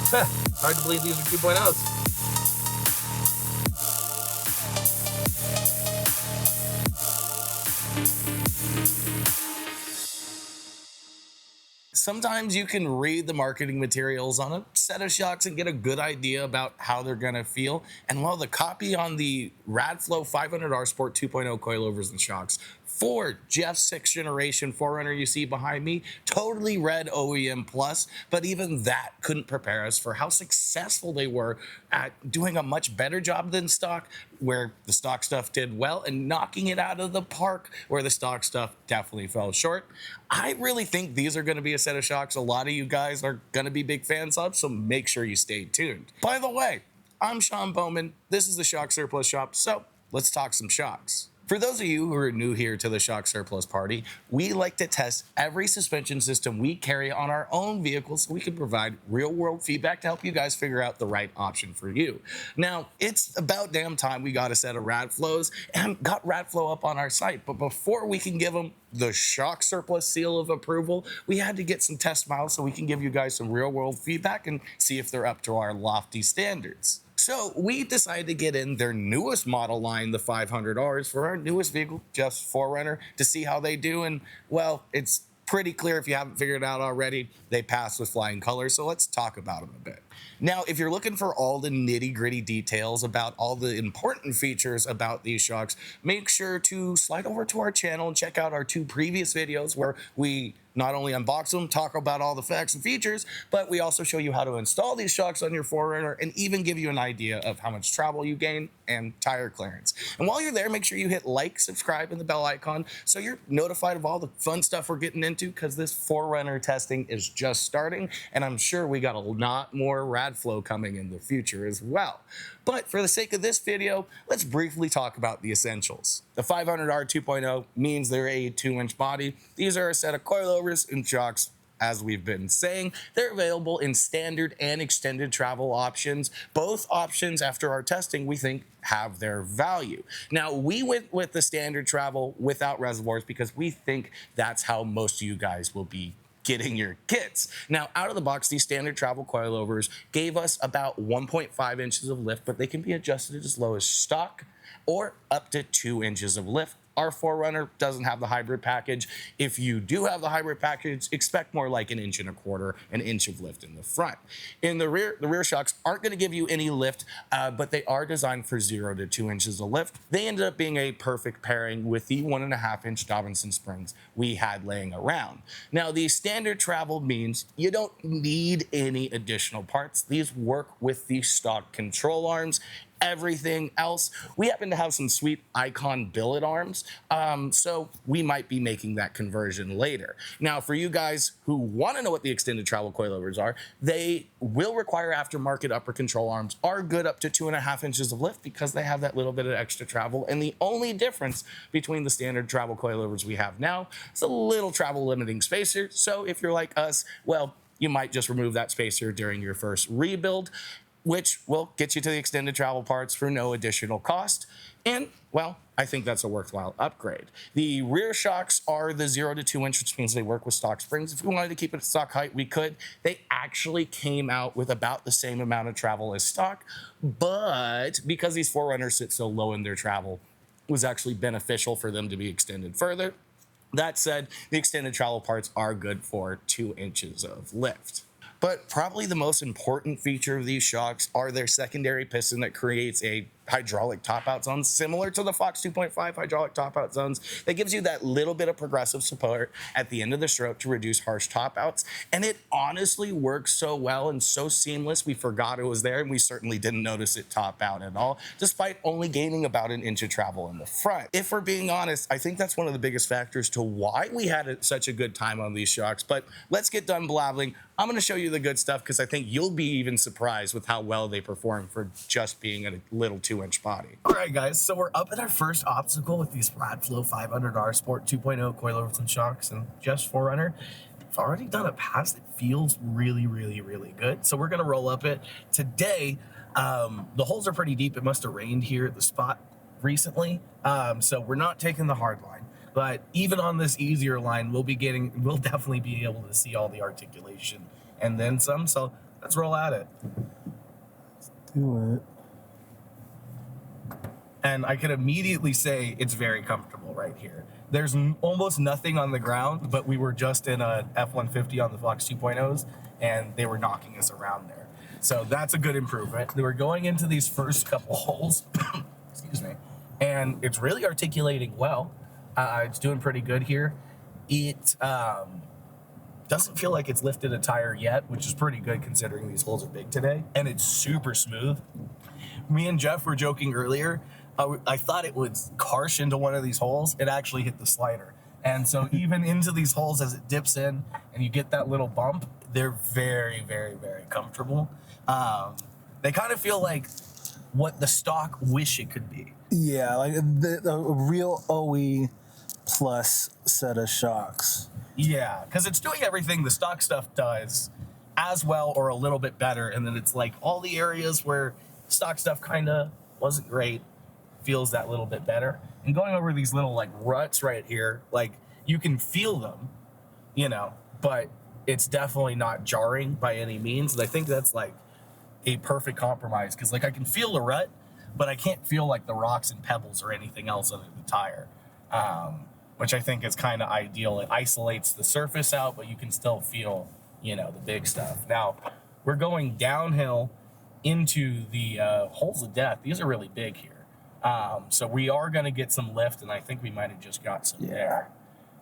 Hard to believe these are 2.0s. Sometimes you can read the marketing materials on a set of shocks and get a good idea about how they're going to feel. And while the copy on the Radflo 500R Sport 2.0 coilovers and shocks for Jeff's 6th generation 4Runner you see behind me, totally read OEM plus, but even that couldn't prepare us for how successful they were at doing a much better job than stock, where the stock stuff did well, and knocking it out of the park where the stock stuff definitely fell short. I really think these are going to be a set of shocks a lot of you guys are going to be big fans of, so make sure you stay tuned. By the way, I'm Sean Bowman. This is the Shock Surplus Shop, so let's talk some shocks. For those of you who are new here to the Shock Surplus party, we like to test every suspension system we carry on our own vehicles so we can provide real-world feedback to help you guys figure out the right option for you. Now, it's about damn time we got a set of Radflos and got Radflo up on our site, but before we can give them the Shock Surplus seal of approval, we had to get some test miles so we can give you guys some real-world feedback and see if they're up to our lofty standards. So we decided to get in their newest model line, the 500Rs, for our newest vehicle, Jeff's 4Runner, to see how they do. And, well, it's pretty clear if you haven't figured it out already, they pass with flying colors. So let's talk about them a bit. Now, if you're looking for all the nitty-gritty details about all the important features about these shocks, make sure to slide over to our channel and check out our 2 previous videos where we not only unbox them, talk about all the facts and features, but we also show you how to install these shocks on your 4Runner and even give you an idea of how much travel you gain and tire clearance. And while you're there, make sure you hit like, subscribe, and the bell icon so you're notified of all the fun stuff we're getting into, because this 4Runner testing is just starting, and I'm sure we got a lot more Radflo coming in the future as well. But for the sake of this video, let's briefly talk about the essentials. The 500R 2.0 means they're a 2-inch body. These are a set of coilovers and shocks. As we've been saying, they're available in standard and extended travel options. Both options, after our testing, we think have their value. Now, we went with the standard travel without reservoirs because we think that's how most of you guys will be getting your kits. Now, out of the box, these standard travel coilovers gave us about 1.5 inches of lift, but they can be adjusted as low as stock or up to 2 inches of lift. Our 4Runner doesn't have the hybrid package. If you do have the hybrid package, expect more like 1.25 inches, an inch of lift in the front. In the rear shocks aren't going to give you any lift, but they are designed for 0 to 2 inches of lift. They ended up being a perfect pairing with the 1.5-inch Dobinson springs we had laying around. Now, the standard travel means you don't need any additional parts. These work with the stock control arms. Everything else, we happen to have some sweet Icon billet arms, so we might be making that conversion later. Now, for you guys who want to know what the extended travel coilovers are, they will require aftermarket upper control arms, are good up to 2.5 inches of lift because they have that little bit of extra travel. And the only difference between the standard travel coilovers we have now is a little travel limiting spacer. So if you're like us, well, you might just remove that spacer during your first rebuild, which will get you to the extended travel parts for no additional cost. And, well, I think that's a worthwhile upgrade. The rear shocks are the 0 to 2 inch, which means they work with stock springs. If we wanted to keep it at stock height, we could. They actually came out with about the same amount of travel as stock, but because these 4Runners sit so low in their travel, it was actually beneficial for them to be extended further. That said, the extended travel parts are good for 2 inches of lift. But probably the most important feature of these shocks are their secondary piston that creates a hydraulic top-out zone, similar to the Fox 2.5 hydraulic top-out zones. That gives you that little bit of progressive support at the end of the stroke to reduce harsh top-outs. And it honestly works so well and so seamless, we forgot it was there, and we certainly didn't notice it top out at all, despite only gaining about 1 inch of travel in the front. If we're being honest, I think that's one of the biggest factors to why we had such a good time on these shocks. But let's get done blabbing. I'm going to show you the good stuff because I think you'll be even surprised with how well they perform for just being a little 2-inch body. All right, guys, so we're up at our first obstacle with these Radflo 500R Sport 2.0 coilovers and shocks and just 4Runner. I've already done a pass that feels really, really, really good. So we're going to roll up it. Today, the holes are pretty deep. It must have rained here at the spot recently. So we're not taking the hard line. But even on this easier line, we'll definitely be able to see all the articulation and then some. So Let's roll at it. Do it. And I can immediately say it's very comfortable right here. There's almost nothing on the ground, but we were just in a F-150 on the Fox 2.0s, and they were knocking us around there. So that's a good improvement. They were going into these first couple holes, excuse me, and it's really articulating well. It's doing pretty good here. It doesn't feel like it's lifted a tire yet, which is pretty good considering these holes are big today, and it's super smooth. Me and Jeff were joking earlier. I thought it would harsh into one of these holes. It actually hit the slider. And so even into these holes as it dips in and you get that little bump, they're very, very, very comfortable. They kind of feel like what the stock wish it could be. Yeah, like a real OE plus set of shocks. Yeah, because it's doing everything the stock stuff does as well or a little bit better. And then it's like all the areas where stock stuff kind of wasn't great feels that little bit better. And going over these little like ruts right here, like you can feel them, you know, but it's definitely not jarring by any means. And I think that's like a perfect compromise because like I can feel the rut, but I can't feel like the rocks and pebbles or anything else other than the tire, which I think is kind of ideal. It isolates the surface out, but you can still feel, you know, the big stuff. Now we're going downhill into the holes of death. These are really big here. So we are going to get some lift, and I think we might have just got some there.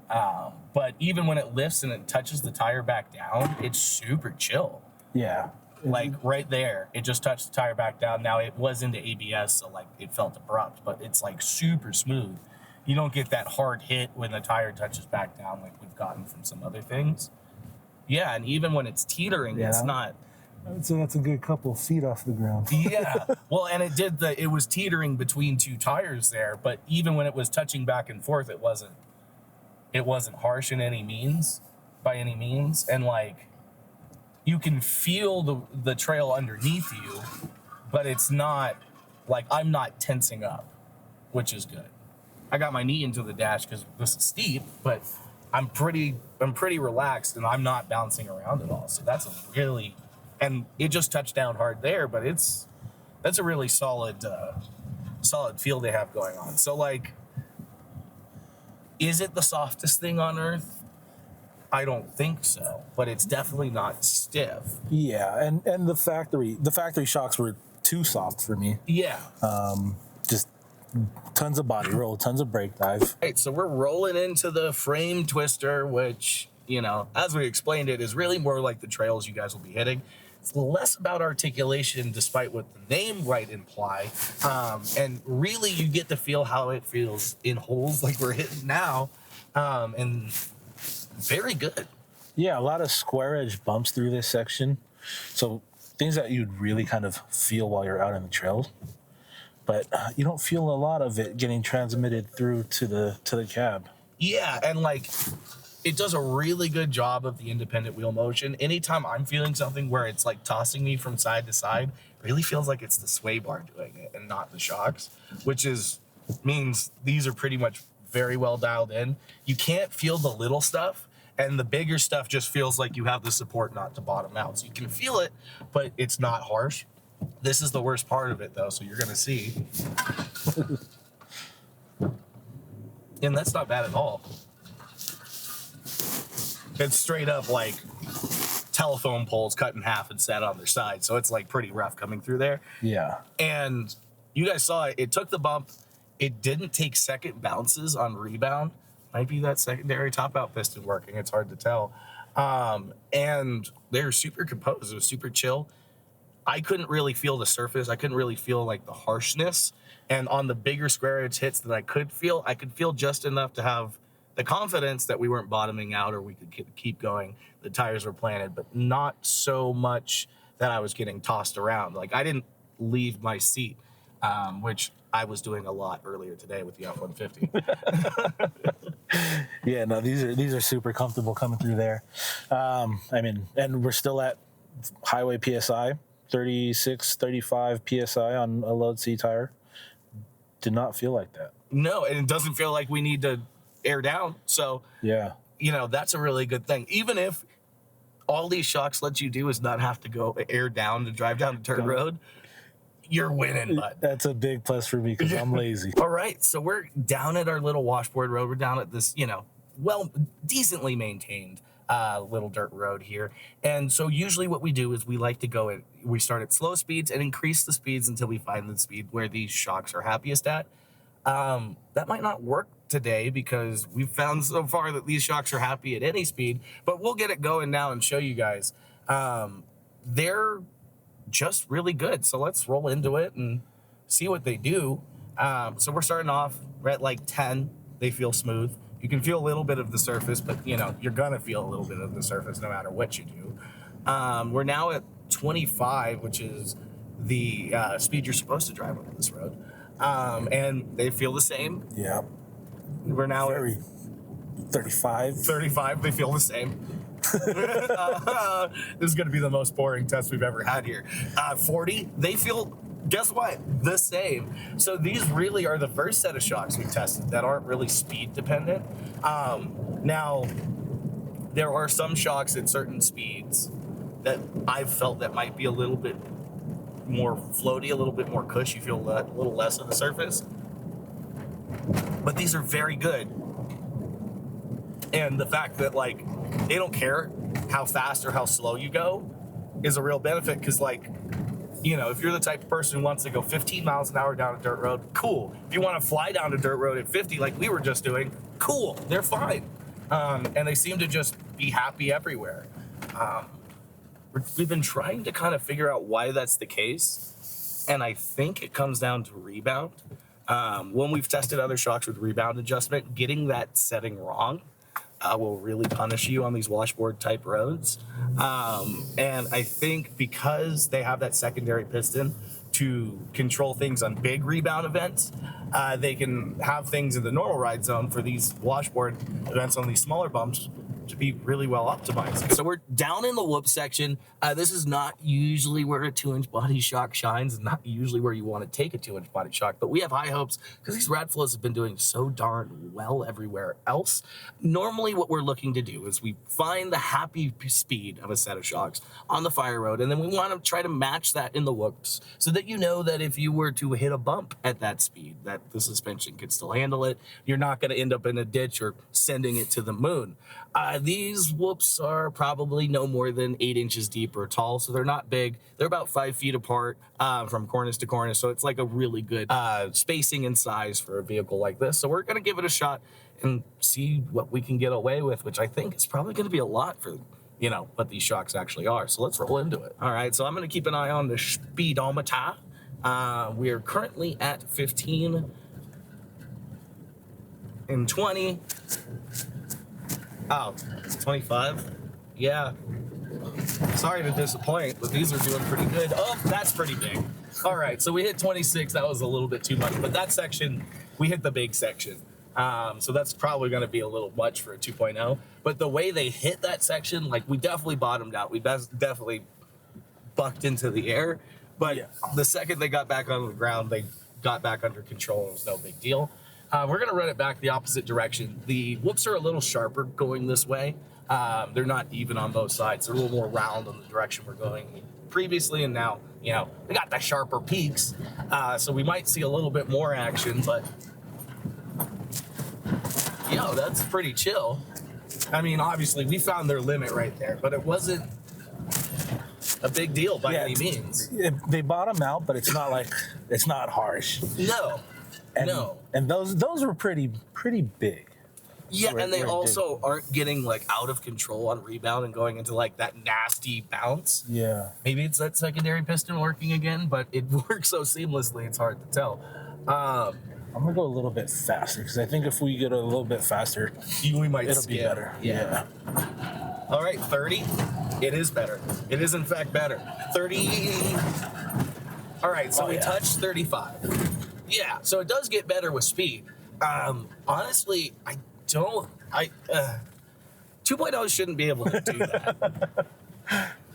But even when it lifts and it touches the tire back down, it's super chill. Yeah. Like right there, it just touched the tire back down. Now it was into ABS, so like it felt abrupt, but it's like super smooth. You don't get that hard hit when the tire touches back down like we've gotten from some other things. Yeah, and even when it's teetering, it's not. So that's a good couple of feet off the ground. Yeah. Well, and it was teetering between two tires there, but even when it was touching back and forth, it wasn't harsh in any means, by any means. And like you can feel the trail underneath you, but it's not like I'm not tensing up, which is good. I got my knee into the dash because this is steep, but I'm pretty relaxed and I'm not bouncing around at all. So that's a really. And it just touched down hard there, but that's a really solid feel they have going on. So like, is it the softest thing on earth? I don't think so, but it's definitely not stiff. Yeah, and the factory shocks were too soft for me. Yeah. Just tons of body roll, tons of brake dive. Right, so we're rolling into the frame twister, which, you know, as we explained it, is really more like the trails you guys will be hitting. It's less about articulation, despite what the name might imply. And really, you get to feel how it feels in holes like we're hitting now. And very good. Yeah, a lot of square edge bumps through this section. So things that you'd really kind of feel while you're out in the trails. But you don't feel a lot of it getting transmitted through to the cab. Yeah, and like it does a really good job of the independent wheel motion. Anytime I'm feeling something where it's like tossing me from side to side, it really feels like it's the sway bar doing it and not the shocks, which means these are pretty much very well dialed in. You can't feel the little stuff, and the bigger stuff just feels like you have the support not to bottom out. So you can feel it, but it's not harsh. This is the worst part of it, though, so you're going to see. And that's not bad at all. It's straight up like telephone poles cut in half and set on their side. So it's like pretty rough coming through there. Yeah. And you guys saw it. It took the bump. It didn't take second bounces on rebound. Might be that secondary top out piston working. It's hard to tell. And they're super composed. It was super chill. I couldn't really feel the surface. I couldn't really feel like the harshness. And on the bigger square edge hits that I could feel just enough to have the confidence that we weren't bottoming out or we could keep going. The tires were planted, but not so much that I was getting tossed around. Like I didn't leave my seat, which I was doing a lot earlier today with the F-150. Yeah, no, these are super comfortable coming through there. I mean, and we're still at highway PSI, 36, 35 PSI on a load C tire. Did not feel like that. No, and it doesn't feel like we need to air down. So, yeah, you know, that's a really good thing. Even if all these shocks let you do is not have to go air down to drive down a dirt road, you're winning, bud. That's a big plus for me because I'm lazy. All right, so we're down at our little washboard road. We're down at this, well, decently maintained little dirt road here. And so usually what we do is we like to we start at slow speeds and increase the speeds until we find the speed where these shocks are happiest at. That might not work today because we've found so far that these shocks are happy at any speed, but we'll get it going now and show you guys. They're just really good. So let's roll into it and see what they do. So we're starting off at like 10. They feel smooth. You can feel a little bit of the surface, but you're gonna feel a little bit of the surface no matter what you do. We're now at 25, which is the speed you're supposed to drive on this road. And they feel the same. Yeah. We're now at 35. 35, they feel the same. This is going to be the most boring test we've ever had here. 40, they feel, guess what? The same. So these really are the first set of shocks we've tested that aren't really speed dependent. Now, there are some shocks at certain speeds that I've felt that might be a little bit more floaty, a little bit more cush. You feel a little less of the surface. But these are very good. And the fact that, like, they don't care how fast or how slow you go is a real benefit because, like, if you're the type of person who wants to go 15 miles an hour down a dirt road, cool. If you want to fly down a dirt road at 50 like we were just doing, cool. They're fine. And they seem to just be happy everywhere. We've been trying to kind of figure out why that's the case, and I think it comes down to rebound. When we've tested other shocks with rebound adjustment, getting that setting wrong will really punish you on these washboard type roads. And I think because they have that secondary piston to control things on big rebound events, they can have things in the normal ride zone for these washboard events on these smaller bumps to be really well optimized. So we're down in the whoop section. This is not usually where a 2-inch body shock shines, and not usually where you want to take a 2-inch body shock, but we have high hopes because these Radflos have been doing so darn well everywhere else. Normally what we're looking to do is we find the happy speed of a set of shocks on the fire road, and then we want to try to match that in the whoops so that that if you were to hit a bump at that speed, that the suspension can still handle it. You're not going to end up in a ditch or sending it to the moon. These whoops are probably no more than 8 inches deep or tall, so they're not big. They're about 5 feet apart from cornice to cornice, so it's like a really good spacing and size for a vehicle like this. So we're going to give it a shot and see what we can get away with, which I think is probably going to be a lot for what these shocks actually are. So let's roll into it. All right, so I'm going to keep an eye on the speedometer. We are currently at 15 and 20. Oh, 25? Yeah. Sorry to disappoint, but these are doing pretty good. Oh, that's pretty big. All right, so we hit 26. That was a little bit too much, but that section, we hit the big section. So that's probably going to be a little much for a 2.0. But the way they hit that section, like, we definitely bottomed out. We definitely bucked into the air. But the second they got back on the ground, they got back under control. It was no big deal. We're going to run it back the opposite direction. The whoops are a little sharper going this way. They're not even on both sides. They're a little more round in the direction we're going previously, and now, we got the sharper peaks. So we might see a little bit more action, but, that's pretty chill. I mean, obviously, we found their limit right there, but it wasn't a big deal by any means. They bottom out, but it's not harsh. No. And those were pretty big. Yeah, and they also aren't getting like out of control on rebound and going into like that nasty bounce. Yeah. Maybe it's that secondary piston working again, but it works so seamlessly, it's hard to tell. I'm gonna go a little bit faster because I think if we get a little bit faster, we might it'll be better. Yeah. All right, 30. It is better. It is in fact better. 30. All right, so we touched 35. Yeah, so it does get better with speed. Honestly, 2.0 shouldn't be able to do that.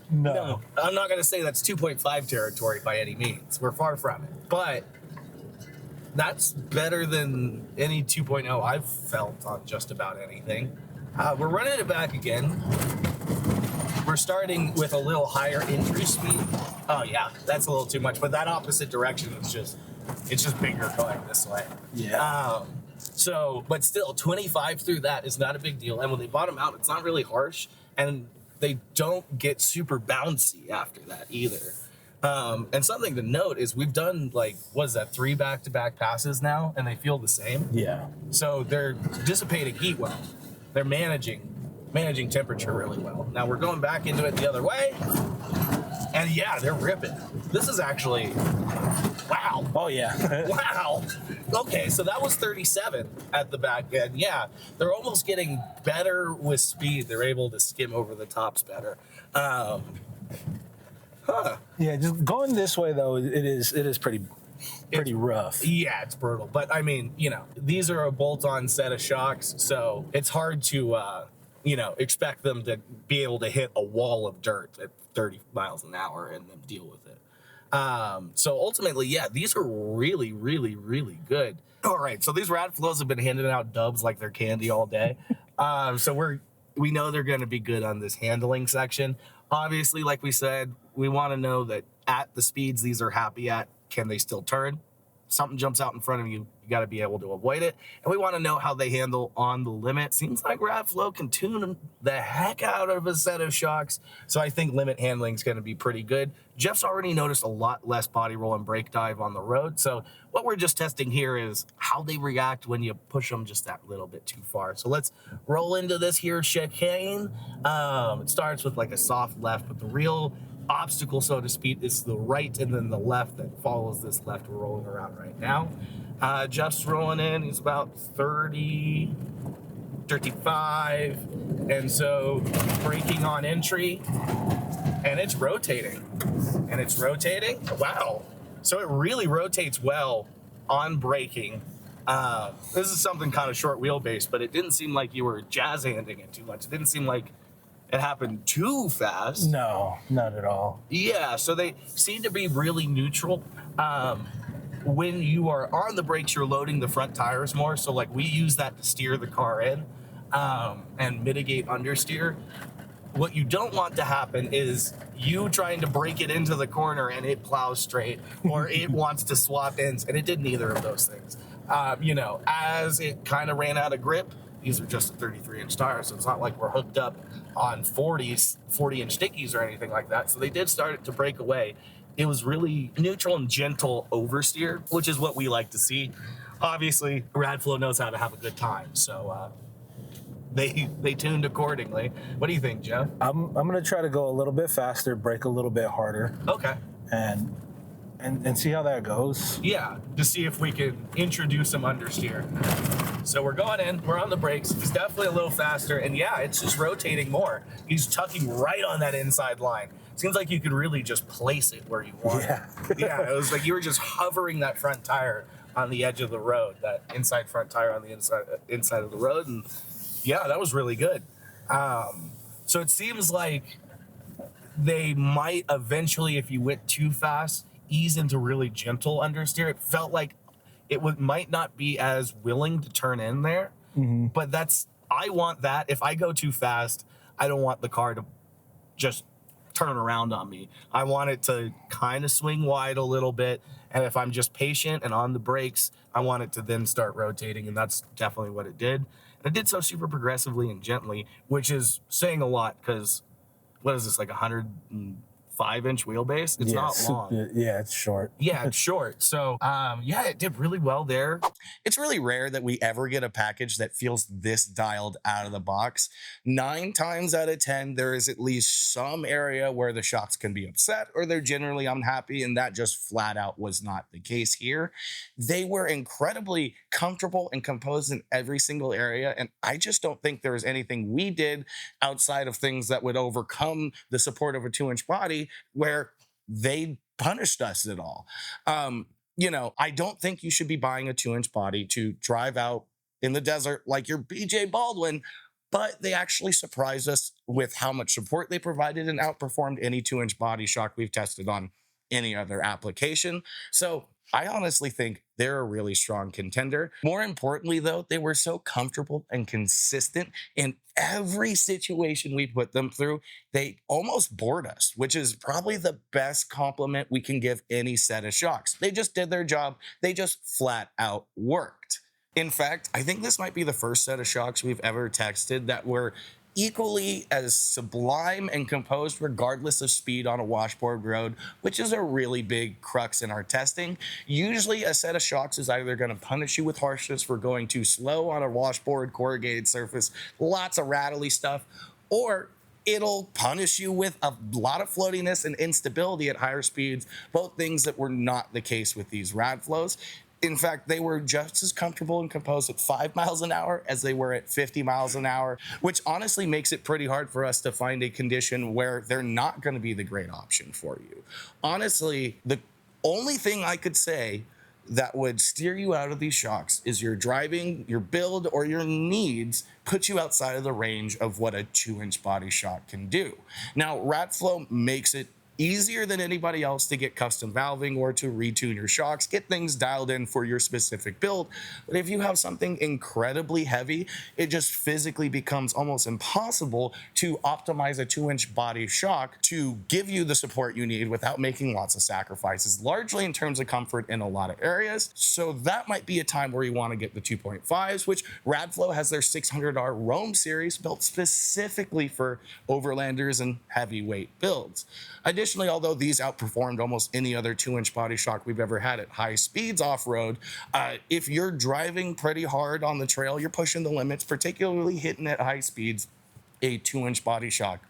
No. I'm not going to say that's 2.5 territory by any means. We're far from it. But that's better than any 2.0 I've felt on just about anything. We're running it back again. we're starting with a little higher entry speed. Oh yeah, that's a little too much, but that opposite direction is just, it's just bigger going this way. Yeah. So, but still, 25 through that is not a big deal. And when they bottom out, it's not really harsh, and they don't get super bouncy after that either. And something to note is we've done like, what is that, 3 back-to-back passes now, and they feel the same. Yeah. So they're dissipating heat well. They're managing temperature really well. Now we're going back into it the other way, and yeah, they're ripping. This is actually, wow. Oh yeah. Wow. Okay, so that was 37 at the back end. Yeah, they're almost getting better with speed. They're able to skim over the tops better. Yeah, just going this way though, it is pretty rough. Yeah, it's brutal. But I mean, you know, these are a bolt-on set of shocks, so it's hard to, you know, expect them to be able to hit a wall of dirt at 30 miles an hour and then deal with it. So ultimately, yeah, these are really, really, really good. All right, so these Radflos have been handing out dubs like they're candy all day. So we know they're going to be good on this handling section. Obviously, like we said, we want to know that at the speeds these are happy at, can they still turn? Something jumps out in front of you, you got to be able to avoid it. And we want to know how they handle on the limit. Seems like Radflo can tune the heck out of a set of shocks. So I think limit handling is going to be pretty good. Jeff's already noticed a lot less body roll and brake dive on the road. So what we're just testing here is how they react when you push them just that little bit too far. So let's roll into this here chicane. It starts with like a soft left, but the real obstacle, so to speak, is the right and then the left that follows this left we're rolling around right now. Jeff's rolling in, he's about 30, 35, and so braking on entry, and it's rotating. Wow. So it really rotates well on braking. This is something kind of short wheelbase, but it didn't seem like you were jazz handing it too much. It didn't seem like it happened too fast. No, not at all. Yeah, so they seem to be really neutral. When you are on the brakes, you're loading the front tires more. So like we use that to steer the car in and mitigate understeer. What you don't want to happen is you trying to brake it into the corner and it plows straight, or it wants to swap ends, and it did neither of those things. You know, as it kind of ran out of grip, these are just a 33-inch tires, so it's not like we're hooked up on 40-inch stickies or anything like that. So they did start to break away. It was really neutral and gentle oversteer, which is what we like to see. Obviously, Radflo knows how to have a good time, so they tuned accordingly. What do you think, Jeff? I'm gonna try to go a little bit faster, brake a little bit harder, Okay. and see how that goes. Yeah, to see if we can introduce some understeer. So we're going in, we're on the brakes. He's definitely a little faster, and yeah, it's just rotating more. He's tucking right on that inside line. Seems like you could really just place it where you want it. Yeah, it was like you were just hovering that front tire on the edge of the road, that inside front tire on the inside of the road, and yeah, that was really good. So it seems like they might eventually, if you went too fast, ease into really gentle understeer. It felt like it might not be as willing to turn in there, but I want that. If I go too fast, I don't want the car to just turn around on me. I want it to kind of swing wide a little bit, and if I'm just patient and on the brakes, I want it to then start rotating, and that's definitely what it did. And it did so super progressively and gently, which is saying a lot, because what is this, like 105-inch wheelbase? It's not long. Yeah, it's short. Yeah, it's short. So, yeah, it did really well there. It's really rare that we ever get a package that feels this dialed out of the box. 9 times out of 10, there is at least some area where the shocks can be upset or they're generally unhappy, and that just flat out was not the case here. They were incredibly comfortable and composed in every single area, and I just don't think there was anything we did outside of things that would overcome the support of a 2-inch body where they punished us at all. You know, I don't think you should be buying a 2-inch body to drive out in the desert like your BJ Baldwin, but they actually surprised us with how much support they provided and outperformed any 2-inch body shock we've tested on any other application. So I honestly think they're a really strong contender. More importantly, though, they were so comfortable and consistent in every situation we put them through. They almost bored us, which is probably the best compliment we can give any set of shocks. They just did their job, they just flat out worked. In fact, I think this might be the first set of shocks we've ever tested that were equally as sublime and composed regardless of speed on a washboard road, which is a really big crux in our testing. Usually a set of shocks is either going to punish you with harshness for going too slow on a washboard, corrugated surface, lots of rattly stuff, or it'll punish you with a lot of floatiness and instability at higher speeds, both things that were not the case with these Radflos. In fact, they were just as comfortable and composed at 5 miles an hour as they were at 50 miles an hour, which honestly makes it pretty hard for us to find a condition where they're not going to be the great option for you. Honestly, the only thing I could say that would steer you out of these shocks is your driving, your build, or your needs put you outside of the range of what a 2-inch body shock can do. Now, Radflo makes it easier than anybody else to get custom valving or to retune your shocks, get things dialed in for your specific build. But if you have something incredibly heavy, it just physically becomes almost impossible to optimize a 2-inch body shock to give you the support you need without making lots of sacrifices, largely in terms of comfort in a lot of areas. So that might be a time where you want to get the 2.5s, which Radflo has their 600R Roam series built specifically for overlanders and heavyweight builds. Additionally, although these outperformed almost any other 2-inch body shock we've ever had at high speeds off-road, if you're driving pretty hard on the trail, you're pushing the limits, particularly hitting at high speeds, a 2-inch body shock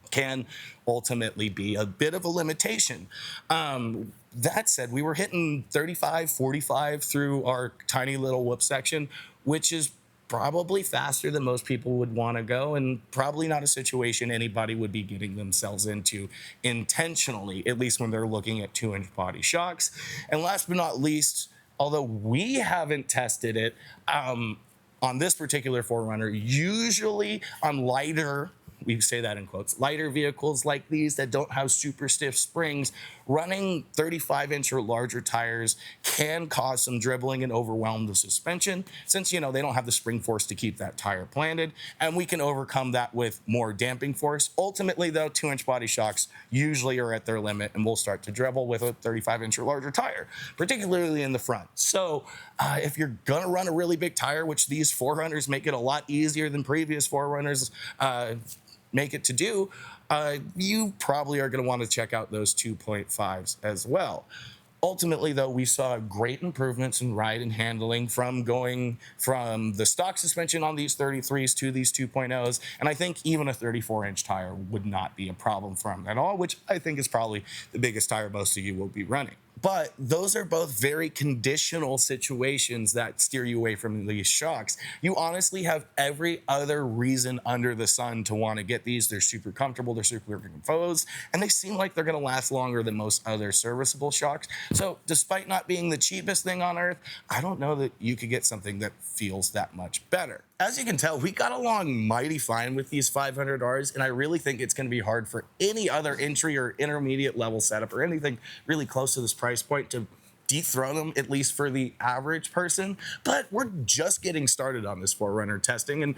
can ultimately be a bit of a limitation. That said, we were hitting 35, 45 through our tiny little whoop section, which is probably faster than most people would want to go, and probably not a situation anybody would be getting themselves into intentionally, at least when they're looking at 2-inch body shocks. And last but not least, although we haven't tested it on this particular 4Runner, usually on lighter, we say that in quotes, lighter vehicles like these that don't have super stiff springs, running 35-inch or larger tires can cause some dribbling and overwhelm the suspension since, they don't have the spring force to keep that tire planted, and we can overcome that with more damping force. Ultimately, though, 2-inch body shocks usually are at their limit and will start to dribble with a 35-inch or larger tire, particularly in the front. So if you're gonna run a really big tire, which these 4Runners make it a lot easier than previous 4Runners make it to do, you probably are going to want to check out those 2.5s as well. Ultimately, though, we saw great improvements in ride and handling from going from the stock suspension on these 33s to these 2.0s, and I think even a 34-inch tire would not be a problem for them at all, which I think is probably the biggest tire most of you will be running. But those are both very conditional situations that steer you away from these shocks. You honestly have every other reason under the sun to want to get these. They're super comfortable, they're super composed, and they seem like they're going to last longer than most other serviceable shocks. So despite not being the cheapest thing on earth, I don't know that you could get something that feels that much better. As you can tell, we got along mighty fine with these 500Rs, and I really think it's going to be hard for any other entry or intermediate level setup or anything really close to this price point to dethrone them, at least for the average person. But we're just getting started on this 4Runner testing, and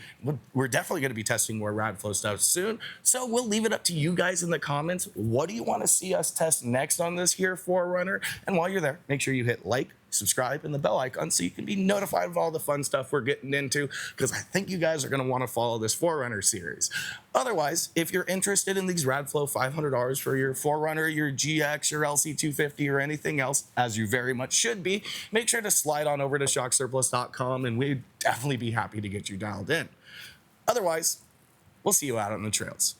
we're definitely going to be testing more Radflo stuff soon. So we'll leave it up to you guys in the comments. What do you want to see us test next on this here 4Runner? And while you're there, make sure you hit like, subscribe, and the bell icon so you can be notified of all the fun stuff we're getting into, because I think you guys are going to want to follow this 4Runner series. Otherwise, if you're interested in these Radflo $500 for your 4Runner, your GX, your LC250, or anything else, as you very much should be, make sure to slide on over to shocksurplus.com, and we'd definitely be happy to get you dialed in. Otherwise, we'll see you out on the trails.